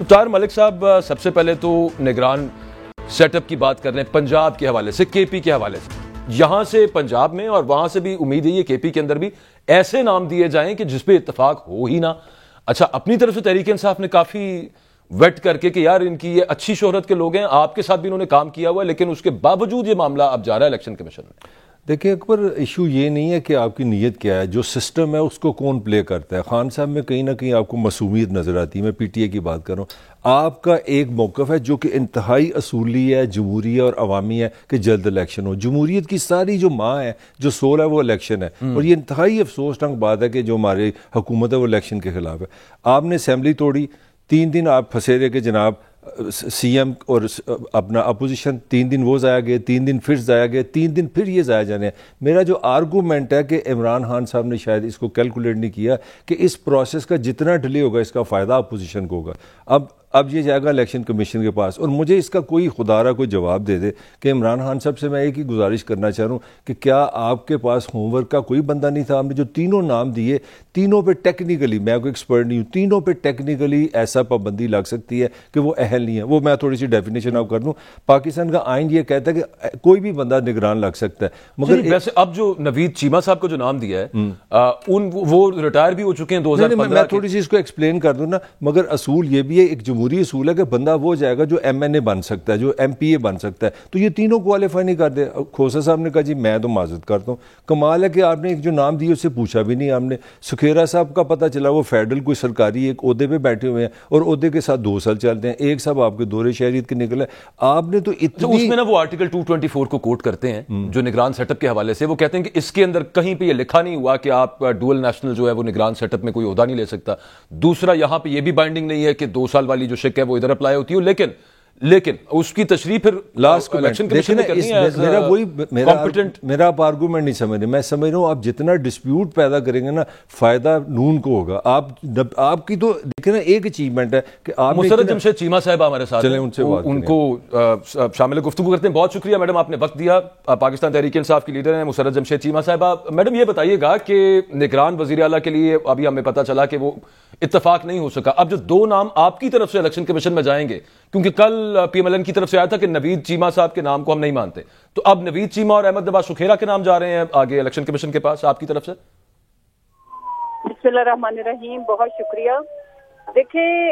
طاہر ملک صاحب، سب سے پہلے تو نگران سیٹ اپ کی بات کر لیں پنجاب کے حوالے سے، کے پی کے حوالے سے. یہاں سے پنجاب میں اور وہاں سے بھی امید ہے یہ کے پی کے اندر بھی ایسے نام دیے جائیں کہ جس پہ اتفاق ہو ہی نہ. اچھا، اپنی طرف سے تحریک انصاف نے کافی ویٹ کر کے کہ یار ان کی یہ اچھی شہرت کے لوگ ہیں، آپ کے ساتھ بھی انہوں نے کام کیا ہوا ہے، لیکن اس کے باوجود یہ معاملہ اب جا رہا ہے الیکشن کمیشن میں. دیکھیں اکبر، ایشو یہ نہیں ہے کہ آپ کی نیت کیا ہے، جو سسٹم ہے اس کو کون پلے کرتا ہے. خان صاحب میں کہیں نہ کہیں آپ کو معصومیت نظر آتی ہے. میں پی ٹی اے کی بات کر رہا ہوں. آپ کا ایک موقف ہے جو کہ انتہائی اصولی ہے، جمہوری اور عوامی ہے کہ جلد الیکشن ہو. جمہوریت کی ساری جو ماں ہے، جو سول ہے، وہ الیکشن ہے. اور یہ انتہائی افسوسناک بات ہے کہ جو ہماری حکومت ہے وہ الیکشن کے خلاف ہے. آپ نے اسمبلی توڑی، 3 دن آپ پھنسے رہے کہ جناب سی ایم اور اپنا اپوزیشن، 3 دن وہ ضائع گئے، 3 دن پھر ضائع گئے، 3 دن پھر یہ ضائع جانے ہیں. میرا جو آرگومنٹ ہے کہ عمران خان صاحب نے شاید اس کو کیلکولیٹ نہیں کیا کہ اس پروسیس کا جتنا ڈیلے ہوگا اس کا فائدہ اپوزیشن کو ہوگا. اب یہ جائے گا الیکشن کمیشن کے پاس. اور مجھے اس کا کوئی خدا کوئی جواب دے دے کہ عمران خان صاحب سے میں ایک ہی گزارش کرنا چاہ رہا ہوں کہ کیا آپ کے پاس ہوم ورک کا کوئی بندہ نہیں تھا؟ آپ نے جو تینوں نام دیے، تینوں پہ ٹیکنیکلی، میں کوئی ایکسپرٹ نہیں ہوں، تینوں پہ ٹیکنیکلی ایسا پابندی لگ سکتی ہے کہ وہ اہل نہیں ہے. وہ میں تھوڑی سی ڈیفینیشن آپ کر دوں. پاکستان کا آئین یہ کہتا ہے کہ کوئی بھی بندہ نگران لگ سکتا ہے. مگر ویسے اب جو نوید چیمہ صاحب کو جو نام دیا ہے وہ ریٹائر بھی ہو چکے ہیں 2015. میں تھوڑی سی اس کو ایکسپلین کر دوں نا. مگر اصول یہ بھی ہے، ایک جمہوری اصول ہے کہ بندہ وہ جائے گا جو ایم این اے بن سکتا ہے، جو ایم پی اے بن سکتا ہے. تو یہ تینوں کوالیفائی نہیں کرتے. کھوسا صاحب نے کہا جی میں تو معذرت کرتا ہوں. کمال ہے کہ آپ نے ایک جو نام دی اس سے پوچھا بھی نہیں. آپ نے سکھیرا صاحب کا پتہ چلا وہ فیڈرل کوئی سرکاری ایک عہدے پہ بیٹھے ہوئے ہیں اور عہدے کے ساتھ 2 سال چلتے ہیں. ایک صاحب آپ کے دورے شہریت کے نکلے. آپ نے تو اتنی اس میں نا وہ آرٹیکل 224 کو کوٹ کرتے ہیں جو نگران سیٹ اپ کے حوالے سے. وہ کہتے ہیں کہ اس کے اندر کہیں پہ یہ لکھا نہیں ہوا کہ آپ ڈوئل نیشنل جو ہے وہ نگران سیٹ اپ میں کوئی عہدہ نہیں لے سکتا. دوسرا، یہاں پہ یہ بھی بائنڈنگ نہیں ہے کہ 2 سال والی جو شک ہے وہ ادھر اپلائی ہوتی ہو. لیکن اس کی تشریح پھر لاسٹ الیکشن کمیشن نے کرنی ہے. میرا آپ آرگومنٹ نہیں سمجھ رہے. میں سمجھ رہا ہوں آپ جتنا ڈسپیوٹ پیدا کریں گے نا، فائدہ نون کو ہوگا. آپ کی تو دیکھیں نا ایک اچیومنٹ ہے کہ آپ مسرت جمشید چیمہ صاحب ہمارے ساتھ چلیں ان کو شامل گفتگو کرتے ہیں. بہت شکریہ میڈم، آپ نے وقت دیا. پاکستان تحریک انصاف کی لیڈر ہیں مسرت جمشید چیمہ صاحبہ. میڈم یہ بتائیے گا کہ نگران وزیر اعلیٰ کے لیے ابھی ہمیں پتہ چلا کہ وہ اتفاق نہیں ہو سکا. اب جو 2 نام آپ کی طرف سے الیکشن کمیشن میں جائیں گے، کیونکہ کل پی ایم ایل این کی طرف سے آیا تھا کہ نوید چیمہ صاحب کے نام کو ہم نہیں مانتے، تو اب نوید چیمہ اور احمد نواز شکھیرا کے نام جا رہے ہیں آگے الیکشن کمیشن کے پاس آپ کی طرف سے. بسم اللہ الرحمن الرحیم. بہت شکریہ. دیکھیں،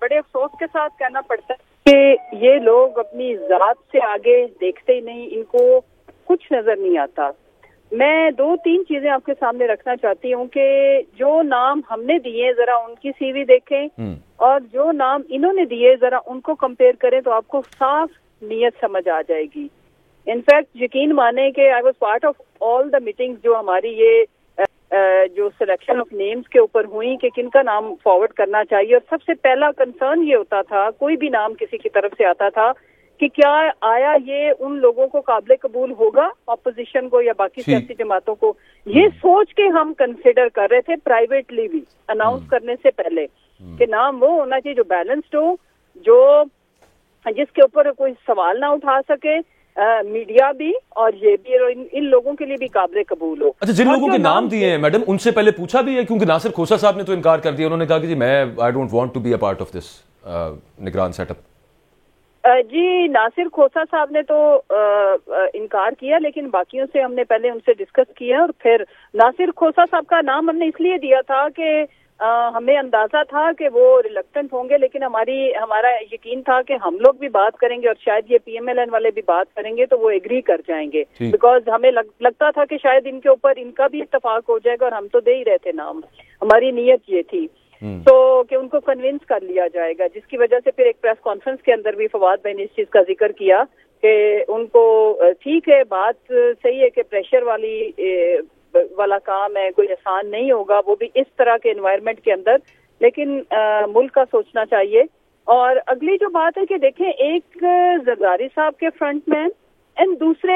بڑے افسوس کے ساتھ کہنا پڑتا ہے کہ یہ لوگ اپنی ذات سے آگے دیکھتے ہی نہیں، ان کو کچھ نظر نہیں آتا. میں 2-3 چیزیں آپ کے سامنے رکھنا چاہتی ہوں کہ جو نام ہم نے دیے ذرا ان کی سی وی دیکھیں اور جو نام انہوں نے دیے ذرا ان کو کمپیئر کریں تو آپ کو صاف نیت سمجھ آ جائے گی. انفیکٹ یقین مانیں کہ I was part of all the meetings جو ہماری یہ جو سلیکشن آف نیمز کے اوپر ہوئی کہ کن کا نام فارورڈ کرنا چاہیے. اور سب سے پہلا کنسرن یہ ہوتا تھا، کوئی بھی نام کسی کی طرف سے آتا تھا، کہ کیا آیا یہ ان لوگوں کو قابل قبول ہوگا، اپوزیشن کو یا باقی سیاسی جماعتوں کو. یہ سوچ کے ہم کنسیڈر کر رہے تھے پرائیویٹلی بھی اناؤنس کرنے سے پہلے کہ نام وہ ہونا چاہیے جو بیلنسڈ ہو، جو جس کے اوپر کوئی سوال نہ اٹھا سکے، میڈیا بھی اور یہ بھی، اور ان لوگوں کے لیے بھی قابل قبول ہو. اچھا، جن لوگوں کے نام دیے ہیں میڈم ان سے پہلے پوچھا بھی ہے؟ کیونکہ ناصر کھوسا صاحب نے تو انکار کر دیا. انہوں نے کہا کہ جی میں I don't want to be a part of this نگران سیٹ اپ. جی ناصر کھوسا صاحب نے تو انکار کیا، لیکن باقیوں سے ہم نے پہلے ان سے ڈسکس کیا اور پھر ناصر کھوسا صاحب کا نام ہم نے اس لیے دیا تھا کہ ہمیں اندازہ تھا کہ وہ ریلکٹنٹ ہوں گے، لیکن ہمارا یقین تھا کہ ہم لوگ بھی بات کریں گے اور شاید یہ پی ایم ایل این والے بھی بات کریں گے تو وہ ایگری کر جائیں گے، بیکاز ہمیں لگتا تھا کہ شاید ان کے اوپر ان کا بھی اتفاق ہو جائے گا، اور ہم تو دے ہی رہے تھے نام. ہماری نیت یہ تھی تو کہ ان کو کنونس کر لیا جائے گا، جس کی وجہ سے پھر ایک پریس کانفرنس کے اندر بھی فواد بھائی نے اس چیز کا ذکر کیا کہ ان کو ٹھیک ہے، بات صحیح ہے کہ پریشر والا کام ہے، کوئی آسان نہیں ہوگا وہ بھی اس طرح کے انوائرمنٹ کے اندر، لیکن ملک کا سوچنا چاہیے. اور اگلی جو بات ہے کہ دیکھیں، ایک زرداری صاحب کے فرنٹ مین اینڈ دوسرے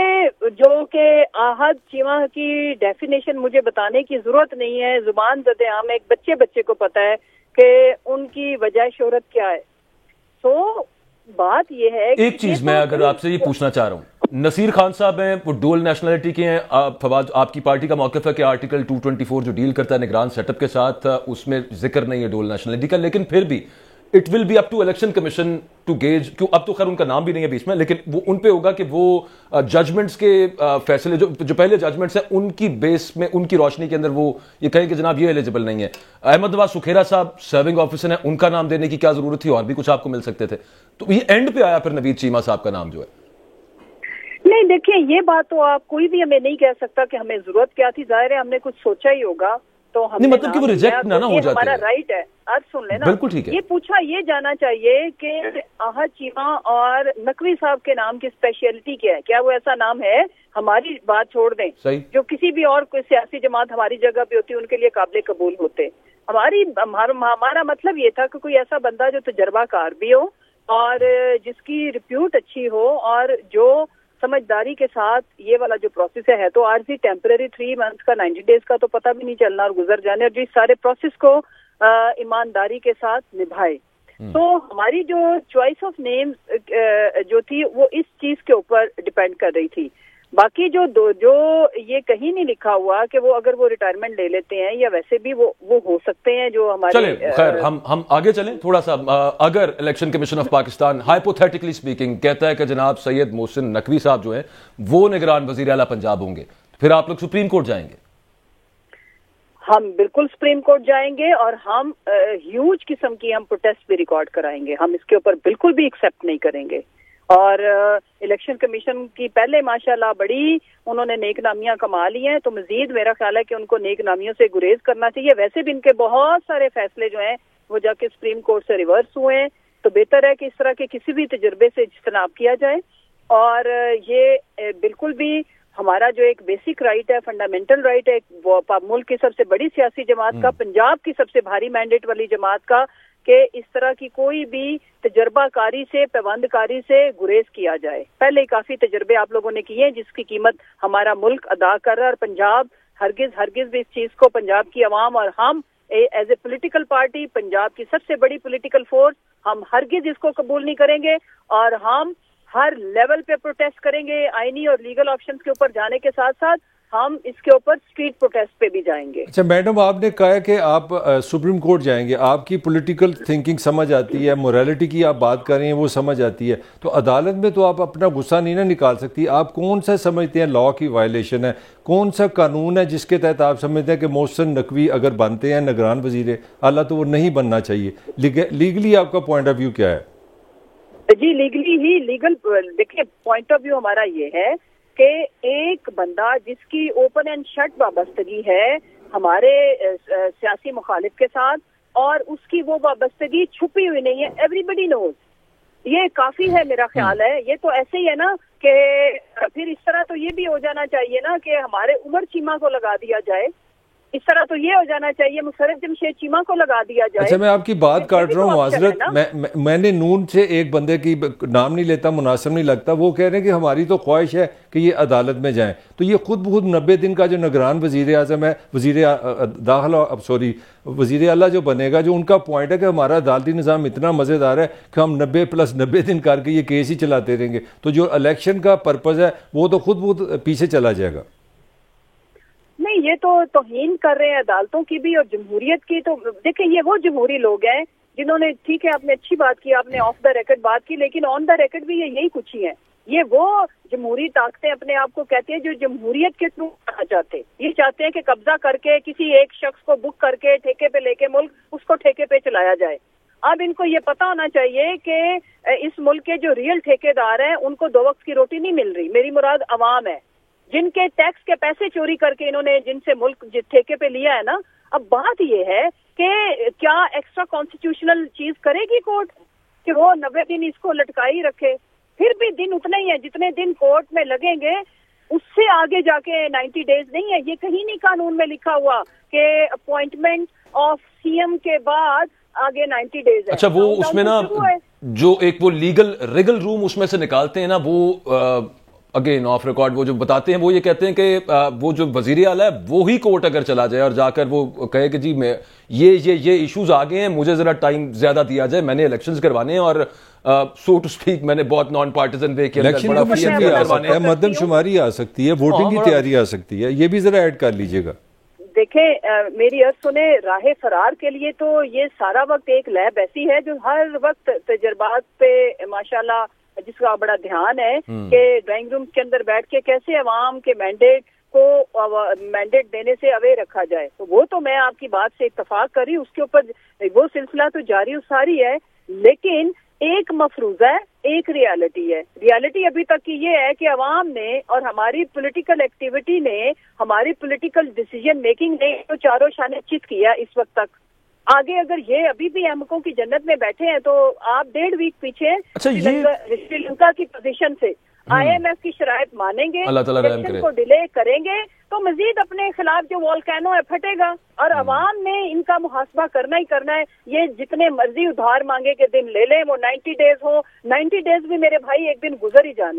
جو کہ آحد چیمہ کی ڈیفینیشن مجھے بتانے کی ضرورت نہیں ہے، زبان زد عام ایک بچے کو پتہ ہے کہ ان کی وجہ شہرت کیا ہے. تو بات یہ ہے کہ ایک چیز میں اگر آپ سے یہ پوچھنا چاہ رہا ہوں، نصیر خان صاحب ہیں، وہ ڈول نیشنلٹی کے ہیں. فواد، آپ کی پارٹی کا موقف ہے کہ آرٹیکل 224 جو ڈیل کرتا ہے نگران سیٹ اپ کے ساتھ، اس میں ذکر نہیں ہے ڈول نیشنلٹی کا، لیکن پھر بھی it will be up to election commission to gauge, کیوں اب تو خیر ان کا نام بھی نہیں ہے بیچ میں, لیکن وہ ان پہ ہوگا کہ وہ ججمنٹس کے فیصلے جو پہلے ججمنٹس ہیں ان کی بیس میں, ان کی روشنی کے اندر وہ یہ کہیں کہ جناب یہ ایلیجبل نہیں ہے. احمد نواز سکھیرا صاحب سرونگ آفیسر ہیں, ان کا نام دینے کی کیا ضرورت تھی, اور بھی کچھ آپ کو مل سکتے تھے. تو یہ اینڈ پہ آیا پھر نوید چیمہ صاحب کا نام جو ہے. نہیں دیکھیں, یہ بات تو آپ کوئی بھی ہمیں نہیں کہہ سکتا کہ ہمیں ضرورت کیا تھی. ظاہر ہے ہم نے کچھ سوچا ہی ہوگا تو ہم نہیں, مطلب کہ وہ ریجیکٹ نہ ہو جاتے, ہمارا رائٹ ہے. آج سن لینا, بالکل ٹھیک ہے. یہ پوچھا یہ جانا چاہیے کہ احد چیمہ اور نقوی صاحب کے نام کی اسپیشلٹی کیا ہے, کیا وہ ایسا نام ہے, ہماری بات چھوڑ دیں, جو کسی بھی اور کوئی سیاسی جماعت ہماری جگہ پہ ہوتی ہے ان کے لیے قابل قبول ہوتے. ہمارا مطلب یہ تھا کہ کوئی ایسا بندہ جو تجربہ کار بھی ہو اور جس کی ریپیوٹ اچھی ہو اور جو سمجھداری کے ساتھ یہ والا جو پروسیس ہے تو عارضی ٹیمپرری 3 months کا 90 days کا تو پتہ بھی نہیں چلنا اور گزر جانے, اور جو اس سارے پروسیس کو ایمانداری کے ساتھ نبھائے. تو ہماری جو چوائس آف نیمز جو تھی وہ اس چیز کے اوپر ڈیپینڈ کر رہی تھی. باقی جو یہ کہیں نہیں لکھا ہوا کہ وہ اگر وہ ریٹائرمنٹ لے لیتے ہیں یا ویسے بھی وہ ہو سکتے ہیں جو ہمارے. چلیں خیر ہم آگے چلیں تھوڑا سا. اگر election commission of Pakistan hypothetically speaking کہتا ہے کہ جناب سید محسن نقوی صاحب جو ہیں وہ نگران وزیر اعلیٰ پنجاب ہوں گے, پھر آپ لوگ سپریم کورٹ جائیں گے؟ ہم بالکل سپریم کورٹ جائیں گے اور ہم ہیوج قسم کی ہم پروٹیسٹ بھی ریکارڈ کرائیں گے. ہم اس کے اوپر بالکل بھی ایکسیپٹ نہیں کریں گے. اور الیکشن کمیشن کی پہلے ماشاءاللہ بڑی انہوں نے نیک نامیاں کما لی ہیں, تو مزید میرا خیال ہے کہ ان کو نیک نامیوں سے گریز کرنا چاہیے. ویسے بھی ان کے بہت سارے فیصلے جو ہیں وہ جا کے سپریم کورٹ سے ریورس ہوئے ہیں, تو بہتر ہے کہ اس طرح کے کسی بھی تجربے سے اجتناب کیا جائے. اور یہ بالکل بھی ہمارا جو ایک بیسک رائٹ ہے, فنڈامنٹل رائٹ ہے ملک کی سب سے بڑی سیاسی جماعت کا, پنجاب کی سب سے بھاری مینڈیٹ والی جماعت کا, کہ اس طرح کی کوئی بھی تجربہ کاری سے پیوند کاری سے گریز کیا جائے. پہلے کافی تجربے آپ لوگوں نے کیے ہیں جس کی قیمت ہمارا ملک ادا کر رہا ہے, اور پنجاب ہرگز بھی اس چیز کو, پنجاب کی عوام اور ہم as a political party, Punjab کی سب سے بڑی پولیٹیکل فورس, ہم ہرگز اس کو قبول نہیں کریں گے. اور ہم ہر لیول پہ پروٹیسٹ کریں گے, آئینی اور لیگل آپشنز کے اوپر جانے کے ساتھ ساتھ ہم اس کے اوپر اسٹریٹ پروٹیسٹ پہ بھی جائیں گے. اچھا میڈم, آپ نے کہا کہ آپ سپریم کورٹ جائیں گے, آپ کی پولیٹیکل تھنکنگ سمجھ آتی ہے, موریلٹی کی آپ بات کر رہے ہیں وہ سمجھ آتی ہے, تو عدالت میں تو آپ اپنا غصہ نہیں نہ نکال سکتی. آپ کون سا سمجھتے ہیں لاء کی وائلیشن ہے, کون سا قانون ہے جس کے تحت آپ سمجھتے ہیں کہ محسن نقوی اگر بنتے ہیں نگران وزیر اعلیٰ تو وہ نہیں بننا چاہیے؟ لیگلی آپ کا پوائنٹ آف ویو کیا ہے؟ جی لیگل دیکھیں, پوائنٹ آف ویو ہمارا یہ ہے کہ ایک بندہ جس کی اوپن اینڈ شٹ وابستگی ہے ہمارے سیاسی مخالف کے ساتھ, اور اس کی وہ وابستگی چھپی ہوئی نہیں ہے, ایوری بڈی نوز, یہ کافی ہے میرا خیال ہے. یہ تو ایسے ہی ہے نا کہ پھر اس طرح تو یہ بھی ہو جانا چاہیے نا کہ ہمارے عمر چیمہ کو لگا دیا جائے, اس طرح تو یہ ہو جانا چاہیے مسرت جمشید چیمہ کو لگا دیا جائے. اچھا میں آپ کی بات کاٹ رہا ہوں معذرت, میں نے نون سے ایک بندے کی نام نہیں لیتا, مناسب نہیں لگتا, وہ کہہ رہے ہیں کہ ہماری تو خواہش ہے کہ یہ عدالت میں جائیں, تو یہ خود بخود 90 دن کا جو نگران وزیر اعظم ہے, وزیر اعلیٰ جو بنے گا, جو ان کا پوائنٹ ہے کہ ہمارا عدالتی نظام اتنا مزیدار ہے کہ ہم 90+90 دن کر کے یہ کیس ہی چلاتے رہیں گے, تو جو الیکشن کا پرپز ہے وہ تو خود بخود پیچھے چلا جائے گا. نہیں, یہ تو توہین کر رہے ہیں عدالتوں کی بھی اور جمہوریت کی. تو دیکھیں یہ وہ جمہوری لوگ ہیں جنہوں نے, ٹھیک ہے آپ نے اچھی بات کی, آپ نے آف دا ریکارڈ بات کی, لیکن آن دا ریکارڈ بھی یہی کچھ ہی ہیں. یہ وہ جمہوری طاقتیں اپنے آپ کو کہتے ہیں جو جمہوریت کے تھرو کرنا چاہتے, یہ چاہتے ہیں کہ قبضہ کر کے کسی ایک شخص کو بک کر کے ٹھیکے پہ لے کے ملک اس کو ٹھیکے پہ چلایا جائے. اب ان کو یہ پتا ہونا چاہیے کہ اس ملک کے جو ریئل ٹھیکیدار ہیں ان کو 2 وقت کی روٹی نہیں مل رہی. میری مراد عوام ہے جن کے ٹیکس کے پیسے چوری کر کے انہوں نے جن سے ملک ٹھیکے پہ لیا ہے نا. اب بات یہ ہے کہ کیا ایکسٹرا کانسٹیٹیوشنل چیز کرے گی کورٹ کہ وہ 90 دن اس کو لٹکائی رکھے؟ پھر بھی دن اتنے ہی ہیں جتنے دن کورٹ میں لگیں گے, اس سے آگے جا کے 90 days نہیں ہے. یہ کہیں نہیں قانون میں لکھا ہوا کہ اپوائنٹمنٹ آف سی ایم کے بعد آگے 90 days ہے. اچھا وہ اس میں نا جو ایک وہ ریگل روم اس میں سے نکالتے ہیں نا, وہ اگین آف ریکارڈ وہ جو بتاتے ہیں وہ یہ کہتے ہیں کہ وہ جو وزیر اعلیٰ ہے وہی کورٹ اگر چلا جائے اور جا کر وہ کہے کہ جی میں یہ ایشوز آگے ہیں, مجھے ذرا ٹائم زیادہ دیا جائے, میں نے الیکشنز کروانے ہیں, اور سو ٹو سپیک میں نے بہت نان پارٹیزن وے کے اندر مردم شماری آ سکتی ہے, ووٹنگ کی تیاری آ سکتی ہے, یہ بھی ذرا ایڈ کر لیجئے گا. دیکھیں میری عرض سنیں، راہ فرار کے لیے تو یہ سارا وقت ایک لیب ایسی ہے جو ہر وقت تجربات پہ ماشاءاللہ جس کا بڑا دھیان ہے کہ ڈرائنگ روم کے اندر بیٹھ کے کیسے عوام کے مینڈیٹ دینے سے اوے رکھا جائے، تو وہ تو میں آپ کی بات سے اتفاق کری، اس کے اوپر وہ سلسلہ تو جاری و ساری ہے، لیکن ایک مفروضہ ہے، ایک ریالٹی ہے۔ ریالٹی ابھی تک کی یہ ہے کہ عوام نے اور ہماری پولیٹیکل ایکٹیویٹی نے، ہماری پولیٹیکل ڈیسیجن میکنگ نے تو چاروں شانے چت کیا اس وقت تک۔ آگے اگر یہ ابھی بھی احمقوں کی جنت میں بیٹھے ہیں تو آپ 1.5 ویک پیچھے سری لنکا کی پوزیشن سے IMF کی شرائط مانیں گے، الیکشن کو ڈیلے کریں گے تو مزید اپنے خلاف جو والکینو ہے پھٹے گا، اور عوام نے ان کا محاسبہ کرنا ہی کرنا ہے۔ یہ جتنے مرضی ادھار مانگے کے دن لے لیں، وہ 90 ڈیز ہو، 90 ڈیز بھی میرے بھائی ایک دن گزر ہی جانے۔